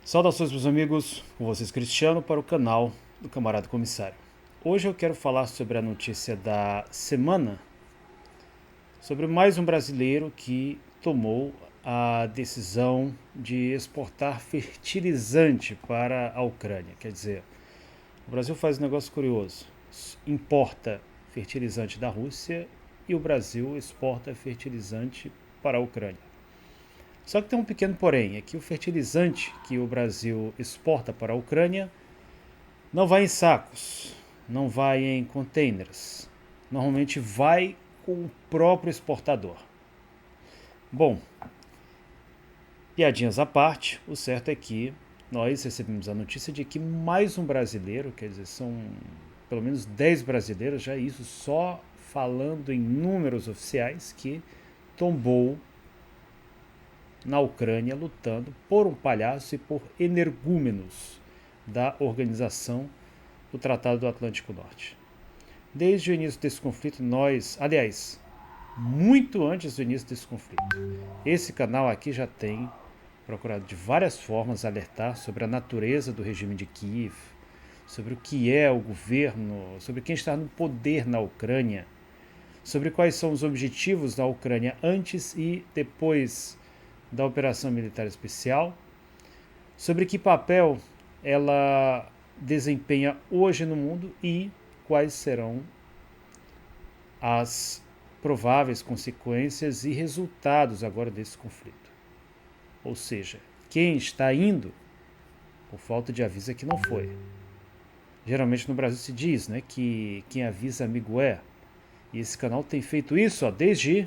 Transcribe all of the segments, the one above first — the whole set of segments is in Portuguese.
Saudações, meus amigos, com vocês Cristiano para o canal do Camarada Comissário. Hoje eu quero falar sobre a notícia da semana, sobre mais um brasileiro que tomou a decisão de exportar fertilizante para a Ucrânia. Quer dizer, o Brasil faz um negócio curioso, importa fertilizante da Rússia e o Brasil exporta fertilizante para a Ucrânia. Só que tem um pequeno porém, é que o fertilizante que o Brasil exporta para a Ucrânia não vai em sacos, não vai em containers. Normalmente vai com o próprio exportador. Bom, piadinhas à parte, o certo é que nós recebemos a notícia de que mais um brasileiro, quer dizer, são pelo menos 10 brasileiros, já isso só falando em números oficiais, que tombou na Ucrânia lutando por um palhaço e por energúmenos da organização do Tratado do Atlântico Norte. Desde o início desse conflito, aliás, muito antes do início desse conflito, esse canal aqui já tem procurado de várias formas alertar sobre a natureza do regime de Kiev, sobre o que é o governo, sobre quem está no poder na Ucrânia, sobre quais são os objetivos da Ucrânia antes e depois da operação militar especial, sobre que papel ela desempenha hoje no mundo e quais serão as prováveis consequências e resultados agora desse conflito. Ou seja, quem está indo, por falta de aviso, é que não foi. Geralmente no Brasil se diz, né, que quem avisa amigo é. E esse canal tem feito isso desde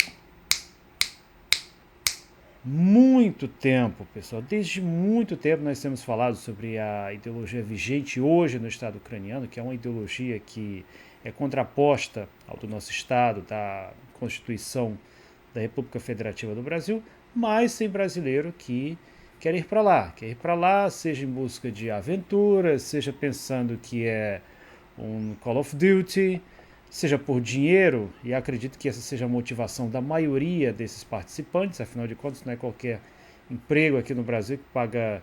muito tempo, pessoal. Desde muito tempo nós temos falado sobre a ideologia vigente hoje no Estado ucraniano, que é uma ideologia que é contraposta ao do nosso Estado, da Constituição da República Federativa do Brasil, mas tem brasileiro que quer ir para lá, seja em busca de aventuras, seja pensando que é um Call of Duty, seja por dinheiro, e acredito que essa seja a motivação da maioria desses participantes, afinal de contas não é qualquer emprego aqui no Brasil que paga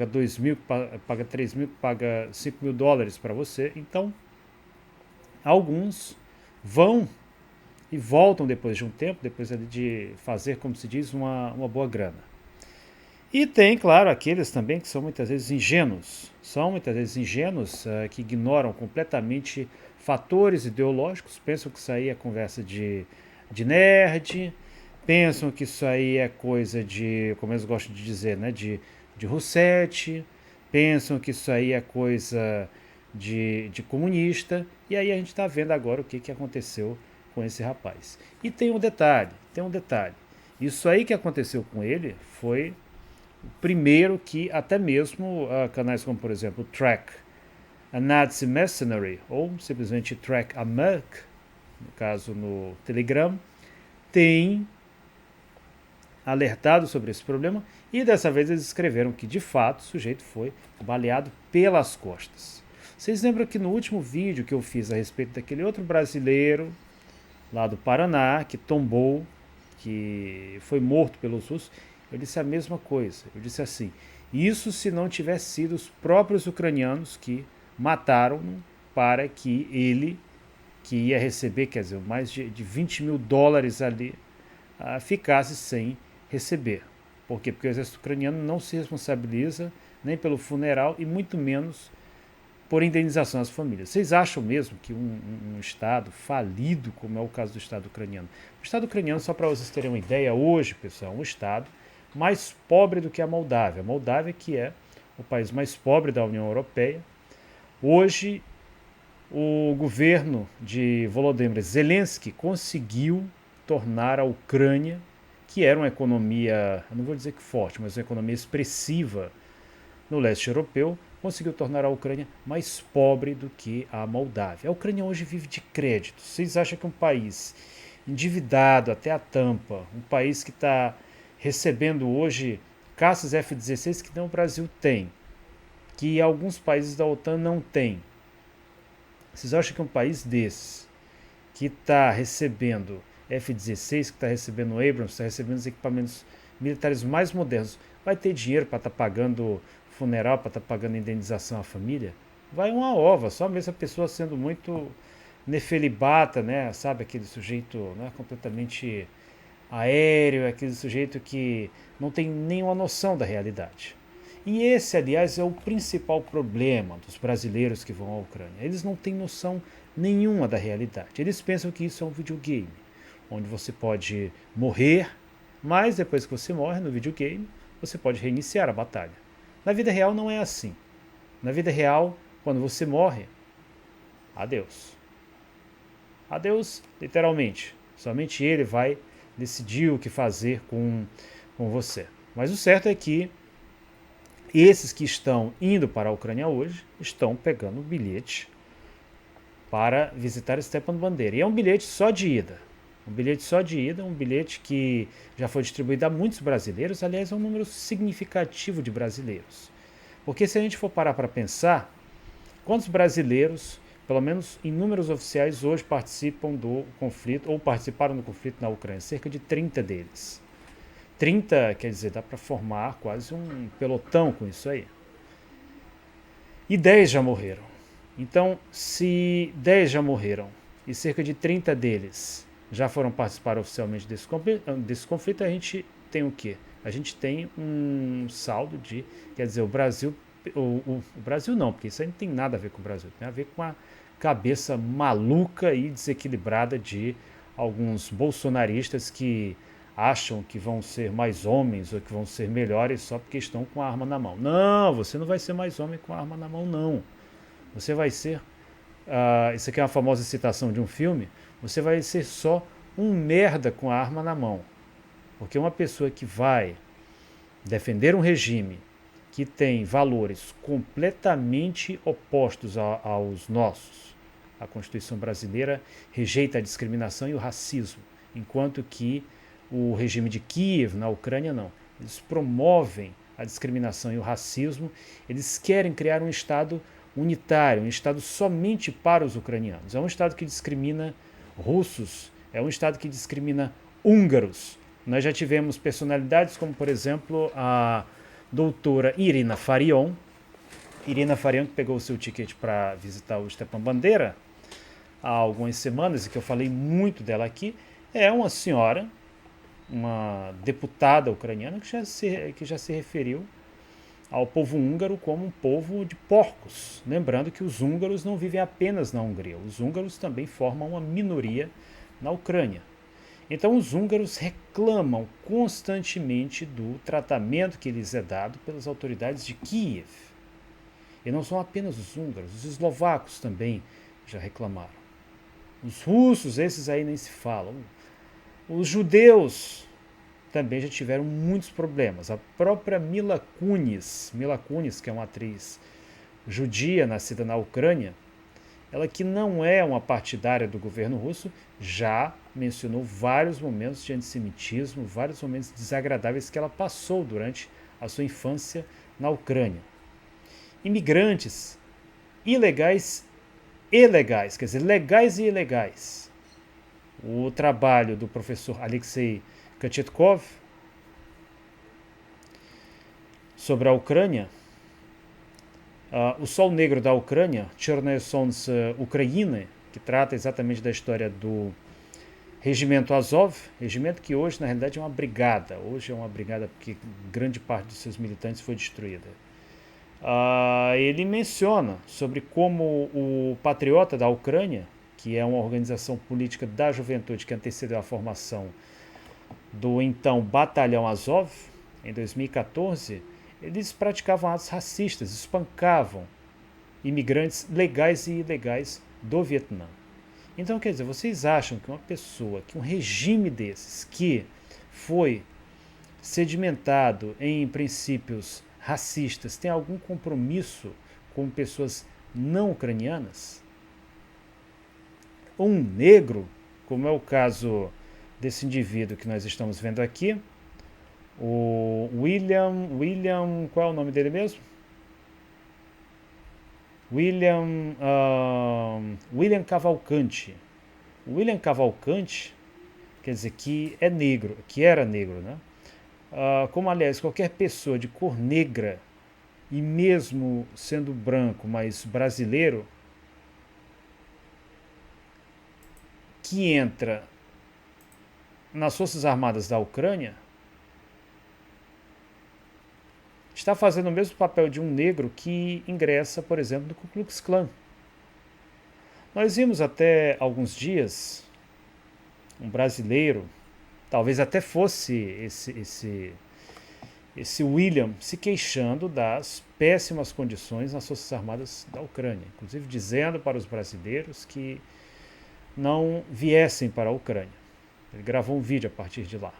2 mil, que paga 3 mil, que paga 5 mil dólares para você. Então, alguns vão e voltam depois de um tempo, depois de fazer, como se diz, uma boa grana. E tem, claro, aqueles também que são muitas vezes ingênuos, que ignoram completamente fatores ideológicos, pensam que isso aí é conversa de nerd, pensam que isso aí é coisa de, como eles gostam de dizer, né, de Roussetti, pensam que isso aí é coisa de comunista, e aí a gente está vendo agora o que aconteceu com esse rapaz. E tem um detalhe, isso aí que aconteceu com ele foi primeiro que até mesmo canais como, por exemplo, Track a Nazi Mercenary ou simplesmente Track a Merc, no caso no Telegram, tem alertado sobre esse problema e dessa vez eles escreveram que de fato o sujeito foi baleado pelas costas. Vocês lembram que no último vídeo que eu fiz a respeito daquele outro brasileiro lá do Paraná que tombou, que foi morto pelos russos? Eu disse a mesma coisa. Eu disse assim: isso se não tivesse sido os próprios ucranianos que mataram para que ele, que ia receber, quer dizer, mais de 20 mil dólares ali, ficasse sem receber. Por quê? Porque o exército ucraniano não se responsabiliza nem pelo funeral e muito menos por indenização às famílias. Vocês acham mesmo que um Estado falido, como é o caso do Estado ucraniano, o Estado ucraniano, só para vocês terem uma ideia, hoje, pessoal, é um Estado mais pobre do que a Moldávia. A Moldávia, que é o país mais pobre da União Europeia. Hoje, o governo de Volodymyr Zelensky conseguiu tornar a Ucrânia, que era uma economia, eu não vou dizer que forte, mas uma economia expressiva no leste europeu, conseguiu tornar a Ucrânia mais pobre do que a Moldávia. A Ucrânia hoje vive de crédito. Vocês acham que um país endividado até a tampa, um país que está recebendo hoje caças F-16 que não o Brasil tem, que alguns países da OTAN não têm, vocês acham que um país desse, que está recebendo F-16, que está recebendo Abrams, está recebendo os equipamentos militares mais modernos, vai ter dinheiro para estar pagando funeral para estar pagando indenização à família, vai uma ova, só mesmo a pessoa sendo muito nefelibata, né? Sabe, aquele sujeito, né, completamente aéreo, aquele sujeito que não tem nenhuma noção da realidade. E esse, aliás, é o principal problema dos brasileiros que vão à Ucrânia. Eles não têm noção nenhuma da realidade. Eles pensam que isso é um videogame, onde você pode morrer, mas depois que você morre no videogame, você pode reiniciar a batalha. Na vida real não é assim. Na vida real, quando você morre, adeus. Adeus, literalmente. Somente ele vai decidir o que fazer com você. Mas o certo é que esses que estão indo para a Ucrânia hoje estão pegando um bilhete para visitar Stepan Bandeira. E é um bilhete só de ida. Um bilhete só de ida, um bilhete que já foi distribuído a muitos brasileiros, aliás, é um número significativo de brasileiros. Porque se a gente for parar para pensar, quantos brasileiros, pelo menos em números oficiais, hoje participam do conflito, ou participaram do conflito na Ucrânia? Cerca de 30 deles. 30, quer dizer, dá para formar quase um pelotão com isso aí. E 10 já morreram. Então, se 10 já morreram e cerca de 30 deles já foram participar oficialmente desse conflito, a gente tem o quê? A gente tem um saldo de, quer dizer, o Brasil, o Brasil não, porque isso aí não tem nada a ver com o Brasil, tem a ver com a cabeça maluca e desequilibrada de alguns bolsonaristas que acham que vão ser mais homens ou que vão ser melhores só porque estão com a arma na mão. Não, você não vai ser mais homem com a arma na mão, não. Você vai ser, isso aqui é uma famosa citação de um filme, você vai ser só um merda com a arma na mão. Porque uma pessoa que vai defender um regime que tem valores completamente opostos aos nossos, a Constituição brasileira rejeita a discriminação e o racismo, enquanto que o regime de Kiev, na Ucrânia, não. Eles promovem a discriminação e o racismo, eles querem criar um Estado unitário, um Estado somente para os ucranianos. É um Estado que discrimina russos, é um Estado que discrimina húngaros. Nós já tivemos personalidades como, por exemplo, a doutora Irina Farion. Irina Farion, que pegou o seu ticket para visitar o Stepan Bandeira há algumas semanas, e que eu falei muito dela aqui, é uma senhora, uma deputada ucraniana que já se referiu ao povo húngaro como um povo de porcos. Lembrando que os húngaros não vivem apenas na Hungria, os húngaros também formam uma minoria na Ucrânia. Então os húngaros reclamam constantemente do tratamento que lhes é dado pelas autoridades de Kiev. E não são apenas os húngaros, os eslovacos também já reclamaram. Os russos, esses aí nem se falam. Os judeus também já tiveram muitos problemas. A própria Mila Kunis, que é uma atriz judia nascida na Ucrânia, ela que não é uma partidária do governo russo, já mencionou vários momentos de antissemitismo, vários momentos desagradáveis que ela passou durante a sua infância na Ucrânia. Imigrantes ilegais e legais, quer dizer, legais e ilegais. O trabalho do professor Alexei Kachetkov sobre a Ucrânia, o Sol Negro da Ucrânia, Черное Солнце Украины, que trata exatamente da história do regimento Azov, regimento que hoje na realidade é uma brigada, hoje é uma brigada porque grande parte dos seus militantes foi destruída. Ele menciona sobre como o Patriota da Ucrânia, que é uma organização política da juventude que antecedeu a formação do então Batalhão Azov, em 2014, eles praticavam atos racistas, espancavam imigrantes legais e ilegais do Vietnã. Então, quer dizer, vocês acham que uma pessoa, que um regime desses, que foi sedimentado em princípios racistas, tem algum compromisso com pessoas não ucranianas? Um negro, como é o caso desse indivíduo que nós estamos vendo aqui, o William, qual é o nome dele mesmo? William Cavalcante. William Cavalcante, quer dizer, que é negro, que era negro, né? Como aliás qualquer pessoa de cor negra e mesmo sendo branco, mas brasileiro, que entra nas Forças Armadas da Ucrânia, está fazendo o mesmo papel de um negro que ingressa, por exemplo, no Ku Klux Klan. Nós vimos até alguns dias um brasileiro, talvez até fosse esse William, se queixando das péssimas condições nas Forças Armadas da Ucrânia, inclusive dizendo para os brasileiros que não viessem para a Ucrânia. Ele gravou um vídeo a partir de lá.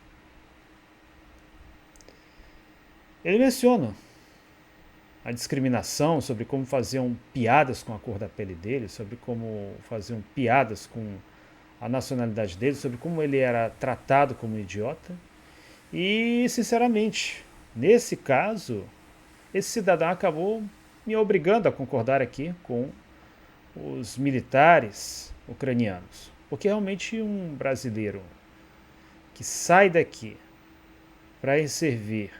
Ele menciona a discriminação, sobre como faziam piadas com a cor da pele dele, sobre como faziam piadas com a nacionalidade dele, sobre como ele era tratado como um idiota. E, sinceramente, nesse caso, esse cidadão acabou me obrigando a concordar aqui com os militares ucranianos. Porque realmente um brasileiro que sai daqui para ir servir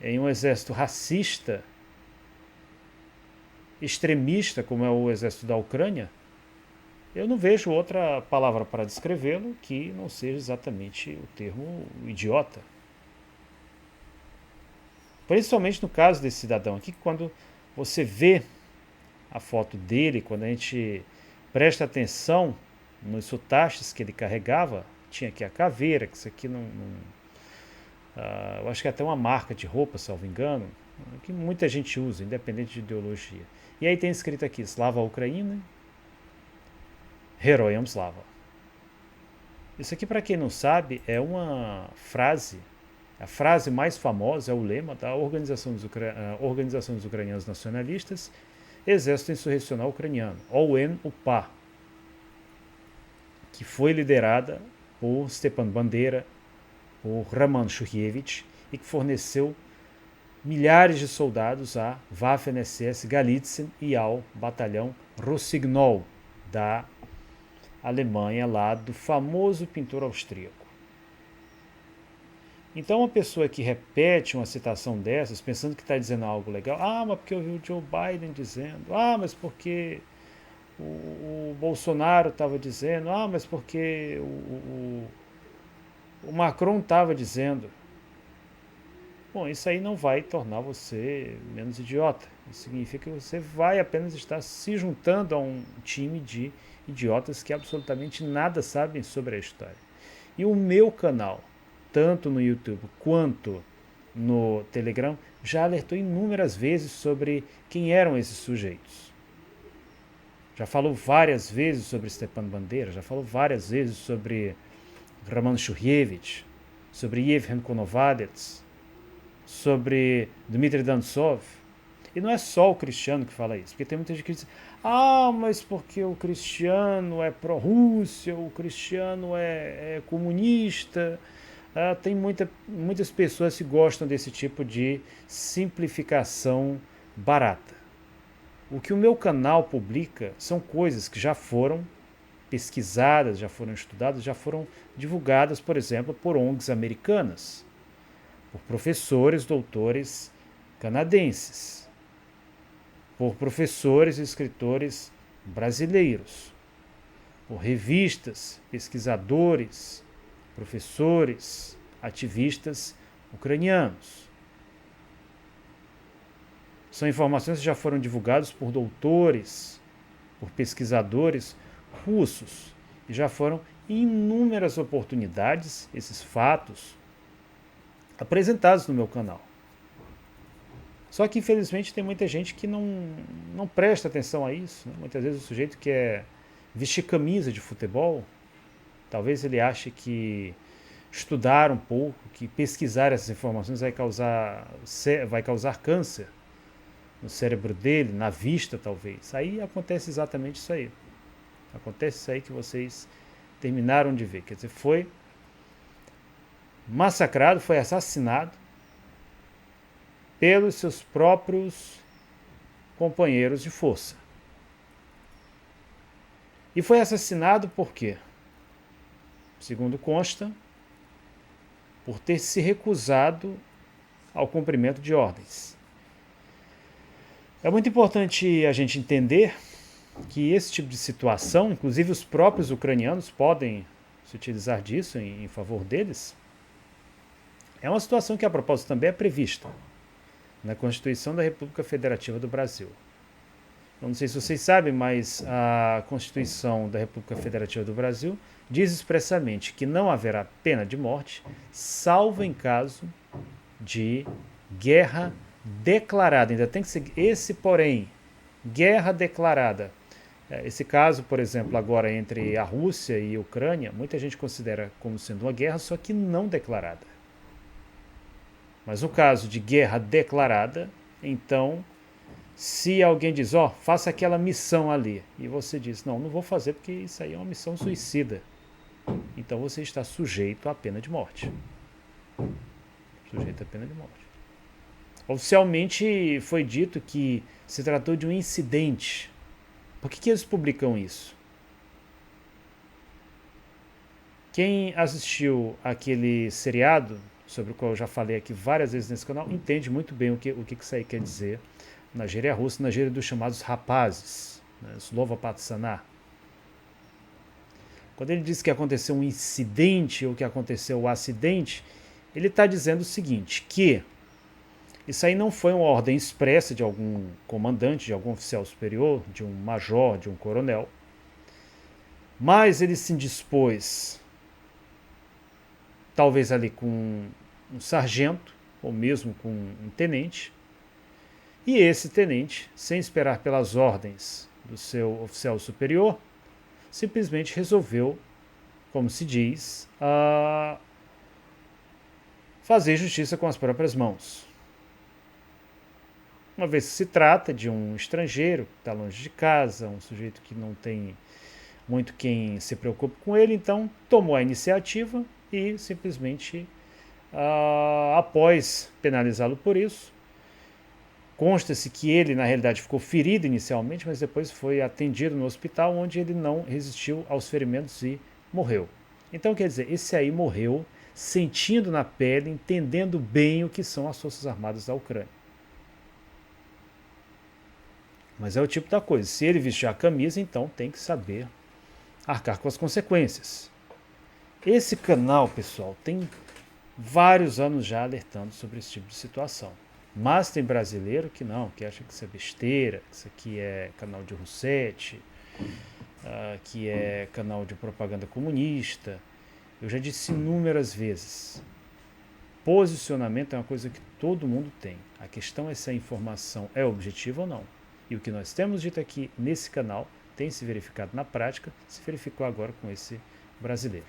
em um exército racista, extremista, como é o exército da Ucrânia, eu não vejo outra palavra para descrevê-lo que não seja exatamente o termo idiota. Principalmente no caso desse cidadão aqui, quando você vê a foto dele, quando a gente presta atenção nos sotaches que ele carregava, tinha aqui a caveira, que isso aqui eu acho que é até uma marca de roupa, salvo engano, que muita gente usa, independente de ideologia. E aí tem escrito aqui, Slava Ucraina, Heroyam Slava. Isso aqui, para quem não sabe, é uma frase, a frase mais famosa, é o lema da Organização dos Ucranianos Nacionalistas, Exército Insurrecional Ucraniano, OUN-UPA, que foi liderada por Stepan Bandera, o Roman Shukhevich, e que forneceu milhares de soldados à Waffen-SS Galitzien e ao batalhão Rossignol da Alemanha, lá do famoso pintor austríaco. Então, uma pessoa que repete uma citação dessas, pensando que está dizendo algo legal, mas porque eu vi o Joe Biden dizendo, mas porque o Bolsonaro estava dizendo, mas porque o Macron estava dizendo. Bom, isso aí não vai tornar você menos idiota. Isso significa que você vai apenas estar se juntando a um time de idiotas que absolutamente nada sabem sobre a história. E o meu canal, tanto no YouTube quanto no Telegram, já alertou inúmeras vezes sobre quem eram esses sujeitos. Já falou várias vezes sobre Stepan Bandera, já falou várias vezes sobre Roman Shukhevich, sobre Yevhen Konovadets, sobre Dmitry Dantsov. E não é só o Cristiano que fala isso, porque tem muita gente que diz, mas porque o Cristiano é pró-Rússia, o Cristiano é comunista. Tem muitas pessoas que gostam desse tipo de simplificação barata. O que o meu canal publica são coisas que já foram pesquisadas, já foram estudadas, já foram divulgadas, por exemplo, por ONGs americanas, por professores, doutores canadenses, por professores e escritores brasileiros, por revistas, pesquisadores, professores, ativistas ucranianos. São informações que já foram divulgadas por doutores, por pesquisadores russos, e já foram em inúmeras oportunidades esses fatos apresentados no meu canal. Só que, infelizmente, tem muita gente que não presta atenção a isso. Né? Muitas vezes o sujeito quer vestir camisa de futebol, talvez ele ache que estudar um pouco, que pesquisar essas informações vai causar câncer no cérebro dele, na vista talvez. Aí acontece exatamente isso aí. Acontece isso aí que vocês terminaram de ver. Quer dizer, foi massacrado, foi assassinado pelos seus próprios companheiros de força. E foi assassinado por quê? Segundo consta, por ter se recusado ao cumprimento de ordens. É muito importante a gente entender que esse tipo de situação, inclusive os próprios ucranianos podem se utilizar disso em favor deles, é uma situação que, a propósito, também é prevista na Constituição da República Federativa do Brasil. Eu não sei se vocês sabem, mas a Constituição da República Federativa do Brasil diz expressamente que não haverá pena de morte, salvo em caso de guerra declarada. Ainda tem que ser esse, porém, guerra declarada. Esse caso, por exemplo, agora entre a Rússia e a Ucrânia, muita gente considera como sendo uma guerra, só que não declarada. Mas no caso de guerra declarada, então, se alguém diz, faça aquela missão ali, e você diz, não vou fazer porque isso aí é uma missão suicida, então você está sujeito à pena de morte. Sujeito à pena de morte. Oficialmente foi dito que se tratou de um incidente. Por que eles publicam isso? Quem assistiu aquele seriado, sobre o qual eu já falei aqui várias vezes nesse canal, entende muito bem o que isso aí quer dizer na gíria russa, na gíria dos chamados rapazes, né, Slova Patsaná. Quando ele diz que aconteceu um incidente ou que aconteceu um acidente, ele está dizendo o seguinte, que isso aí não foi uma ordem expressa de algum comandante, de algum oficial superior, de um major, de um coronel, mas ele se indispôs, talvez ali com um sargento, ou mesmo com um tenente, e esse tenente, sem esperar pelas ordens do seu oficial superior, simplesmente resolveu, como se diz, fazer justiça com as próprias mãos. Uma vez que se trata de um estrangeiro que está longe de casa, um sujeito que não tem muito quem se preocupe com ele, então tomou a iniciativa e simplesmente, após penalizá-lo por isso, consta-se que ele, na realidade, ficou ferido inicialmente, mas depois foi atendido no hospital, onde ele não resistiu aos ferimentos e morreu. Então, quer dizer, esse aí morreu sentindo na pele, entendendo bem o que são as Forças Armadas da Ucrânia. Mas é o tipo da coisa, se ele vestir a camisa, então tem que saber arcar com as consequências. Esse canal, pessoal, tem vários anos já alertando sobre esse tipo de situação. Mas tem brasileiro que não, que acha que isso é besteira, que isso aqui é canal de Roussetti, que é canal de propaganda comunista. Eu já disse inúmeras vezes, posicionamento é uma coisa que todo mundo tem. A questão é se a informação é objetiva ou não. E o que nós temos dito aqui nesse canal tem se verificado na prática, se verificou agora com esse brasileiro.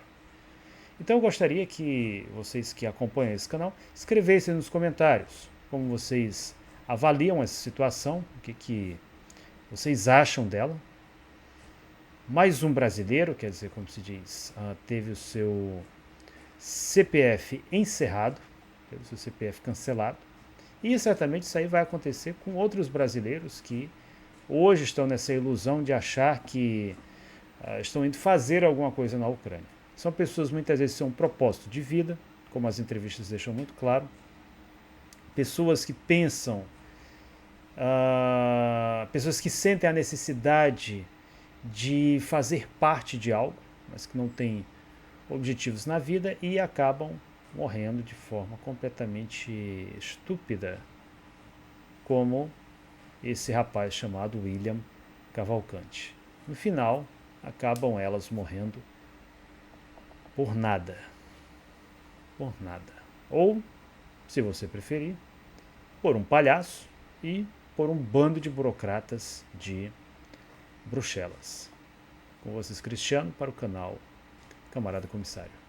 Então eu gostaria que vocês que acompanham esse canal escrevessem nos comentários como vocês avaliam essa situação, o que vocês acham dela. Mais um brasileiro, quer dizer, como se diz, teve o seu CPF encerrado, teve o seu CPF cancelado, e certamente isso aí vai acontecer com outros brasileiros que hoje estão nessa ilusão de achar que estão indo fazer alguma coisa na Ucrânia. São pessoas muitas vezes que são um propósito de vida, como as entrevistas deixam muito claro, pessoas que pensam, pessoas que sentem a necessidade de fazer parte de algo, mas que não têm objetivos na vida e acabam morrendo de forma completamente estúpida, como esse rapaz chamado William Cavalcante. No final, acabam elas morrendo por nada. Por nada. Ou, se você preferir, por um palhaço e por um bando de burocratas de Bruxelas. Com vocês, Cristiano, para o canal Camarada Comissário.